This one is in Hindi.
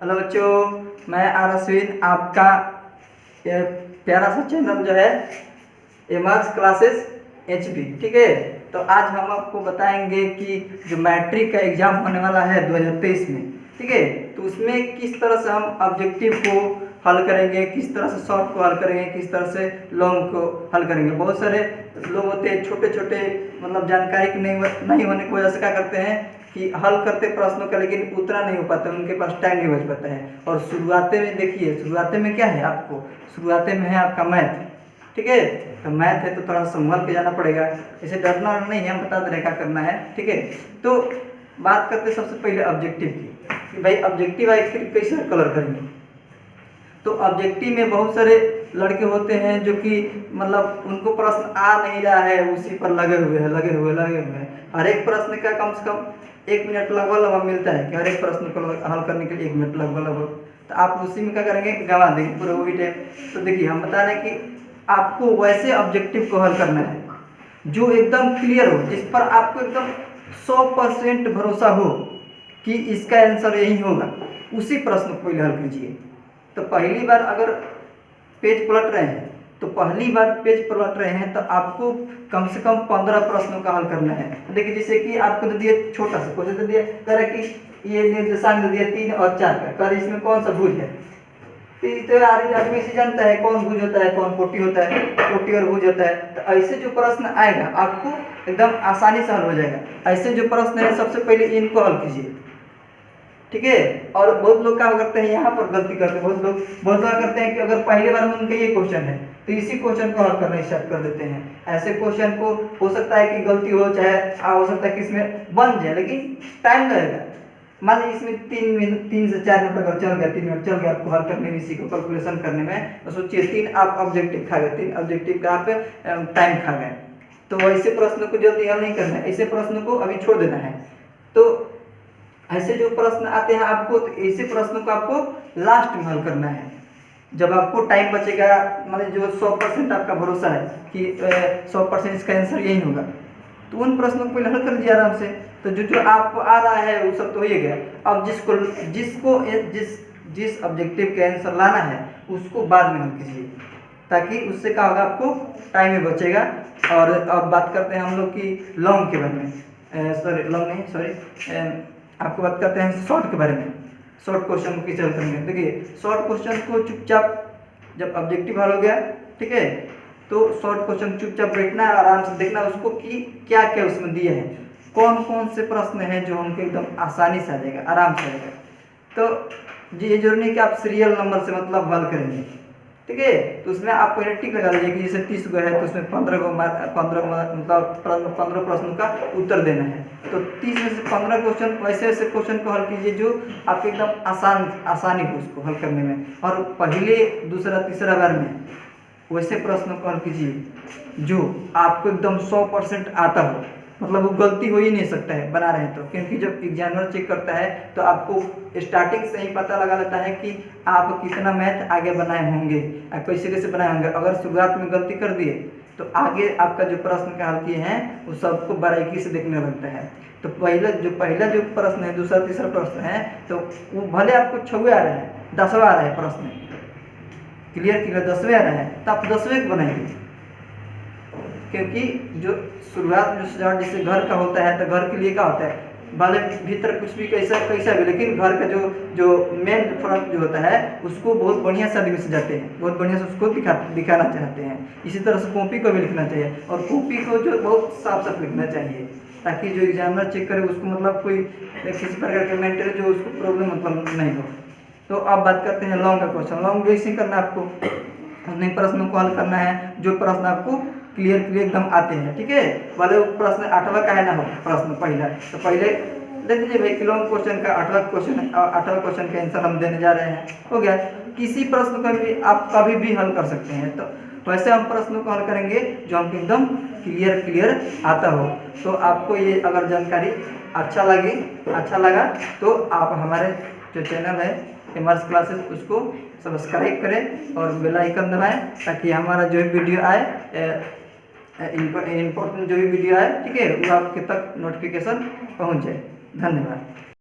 हेलो बच्चों, मैं आरअश्विन आपका ये प्यारा सा चैनल जो है एमर्स क्लासेस एचपी। ठीक है, तो आज हम आपको बताएंगे कि जो मैट्रिक का एग्ज़ाम होने वाला है 2023 में, ठीक है, तो उसमें किस तरह से हम ऑब्जेक्टिव को हल करेंगे, किस तरह से शॉर्ट को हल करेंगे, किस तरह से लॉन्ग को हल करेंगे। बहुत सारे लोग होते हैं छोटे छोटे मतलब जानकारी नहीं होने की वजह से क्या करते हैं कि हल करते प्रश्नों का, लेकिन उतना नहीं हो पाता, उनके पास टाइम नहीं बच पाता है। और शुरुआते में देखिए, शुरुआते में क्या है, आपको शुरुआते में है आपका मैथ। ठीक है, तो मैथ है तो थोड़ा संभल के जाना पड़ेगा, इसे डरना नहीं है, हम बता दे रहे क्या करना है। ठीक है, तो बात करते सबसे पहले ऑब्जेक्टिव की कि भाई ऑब्जेक्टिव आखिर कैसे कलर करेंगे। तो ऑब्जेक्टिव में बहुत सारे लड़के होते हैं जो कि मतलब उनको प्रश्न आ नहीं रहा है, उसी पर लगे हुए हैं। हर एक प्रश्न का कम से कम 1 मिनट लगभग मिलता है कि हर एक प्रश्न को हल करने के लिए 1 मिनट लगभग। तो आप उसी में क्या करेंगे, गंवा देंगे पूरा वही टाइम। तो देखिए, हम बता रहे हैं कि आपको वैसे ऑब्जेक्टिव को हल करना है जो एकदम क्लियर हो, जिस पर आपको एकदम 100% भरोसा हो कि इसका आंसर यही होगा, उसी प्रश्न को पहले हल कीजिए। तो पहली बार अगर पेज पलट रहे हैं तो आपको कम से कम 15 प्रश्नों का हल करना है। देखिए, जैसे कि आपको दे दिया छोटा सा क्वेश्चन दे दिया, कह रहा है कि ये निर्देशांक दे दिया 3 और 4 का, कह इसमें कौन सा भुज है। तो आदमी से जानता है कौन भुज होता है, कौन कोटि होता है, कोटि और भुज होता है। तो ऐसे जो प्रश्न आएगा आपको एकदम आसानी से हल हो जाएगा। ऐसे जो प्रश्न है सबसे पहले इनको हल कीजिए। ठीक है, और बहुत लोग क्या करते हैं, यहाँ पर गलती करते हैं बहुत लोग करते हैं कि अगर पहले बार में उनका ये क्वेश्चन है तो इसी क्वेश्चन को हल करना स्टार्ट कर देते हैं। ऐसे क्वेश्चन को हो सकता है कि गलती हो, चाहे हो सकता है कि इसमें बन जाए, लेकिन टाइम लगेगा। मान लीजिए इसमें 3 से 4 मिनट अगर चल गया, 3 मिनट चल गया आपको हल करने में, इसी को कैलकुलेशन करने में, तो सोचिए 3 आप ऑब्जेक्टिव खा गए, 3 ऑब्जेक्टिव का आप टाइम खा गए। तो ऐसे प्रश्न को जल्दी हल नहीं करना है, ऐसे प्रश्न को अभी छोड़ देना है। तो ऐसे जो प्रश्न आते हैं आपको, तो ऐसे प्रश्नों को आपको लास्ट में हल करना है, जब आपको टाइम बचेगा। मतलब जो 100% आपका भरोसा है कि 100% इसका आंसर यही होगा, तो उन प्रश्नों को पहले हल कर लीजिए आराम से। तो जो आपको आ रहा है वो सब तो हो ही गया। अब जिस ऑब्जेक्टिव का आंसर लाना है उसको बाद में हल कीजिए, ताकि उससे क्या होगा, आपको टाइम भी बचेगा। और अब बात करते हैं हम लोग की लॉन्ग के बारे में, आपको बात करते हैं शॉर्ट के बारे में। शॉर्ट क्वेश्चन को कैसे हल करेंगे। देखिए, शॉर्ट क्वेश्चन को चुपचाप जब ऑब्जेक्टिव हल हो गया, ठीक है, तो शॉर्ट क्वेश्चन चुपचाप बैठना है, आराम से देखना उसको कि क्या क्या उसमें दिए हैं, कौन कौन से प्रश्न हैं जो हमको एकदम आसानी से आ जाएगा, आराम से आ जाएगा। तो ये जरूरी नहीं कि आप सीरियल नंबर से मतलब हल करेंगे, ठीक है। तो उसमें आप पहले टिक लगा दीजिए कि जैसे 30 गो है तो उसमें 15 प्रश्नों का उत्तर देना है। तो 30 में से 15 क्वेश्चन वैसे क्वेश्चन को हल कीजिए जो आपके एकदम आसानी हो उसको हल करने में। और पहले दूसरा तीसरा बार में वैसे प्रश्नों को हल कीजिए जो आपको एकदम 100% आता हो, मतलब वो गलती हो ही नहीं सकता है बना रहे हैं तो, क्योंकि जब एग्जामिनर चेक करता है तो आपको स्टार्टिंग से ही पता लगा लेता है कि आप कितना मैथ आगे बनाए होंगे, कैसे बनाए होंगे। अगर शुरुआत में गलती कर दिए तो आगे आपका जो प्रश्न का हल किए हैं वो सबको बारीकी से देखने लगता है। तो पहला जो प्रश्न है, दूसरा तीसरा प्रश्न है, तो वो भले आपको 6वें आ रहे हैं, 10वां आ रहा है प्रश्न, क्लियर 10वें आ रहा है, तो आप 10वें को बनाएंगे। क्योंकि जो शुरुआत में सजावट जैसे घर का होता है, तो घर के लिए क्या होता है, भले भीतर कुछ भी कैसा भी, लेकिन घर का जो मेन फ्रंट जो होता है उसको बहुत बढ़िया से आदमी सजाते हैं, बहुत बढ़िया से उसको दिखाना चाहते हैं। इसी तरह से कॉपी को भी लिखना चाहिए, और कॉपी को जो बहुत साफ लिखना चाहिए, ताकि जो एग्जामिनर चेक करे उसको मतलब कोई किसी प्रकार के मेंटल जो उसको प्रॉब्लम मतलब नहीं हो। तो अब बात करते हैं लॉन्ग का क्वेश्चन। लॉन्ग भी ऐसे करना, आपको अपने प्रश्नों को हल करना है जो प्रश्न आपको क्लियर एकदम आते हैं, ठीक है। भले वो प्रश्न 8वां का है ना हो प्रश्न पहला, तो पहले दे दीजिए भाई कि लॉन्ग क्वेश्चन का 8वां क्वेश्चन का आंसर हम देने जा रहे हैं, हो गया। किसी प्रश्न का भी आप कभी भी हल कर सकते हैं। तो वैसे हम प्रश्नों को हल करेंगे जो हमको एकदम क्लियर आता हो। तो आपको ये अगर जानकारी अच्छा लगा तो आप हमारे जो चैनल है एमर्स क्लासेस उसको सब्सक्राइब करें और बेल आइकन दबाएं, ताकि हमारा जो वीडियो आए इम्पोर्टेंट जो भी वीडियो आए, ठीक है, वो आपके तक नोटिफिकेशन पहुंच जाए। धन्यवाद।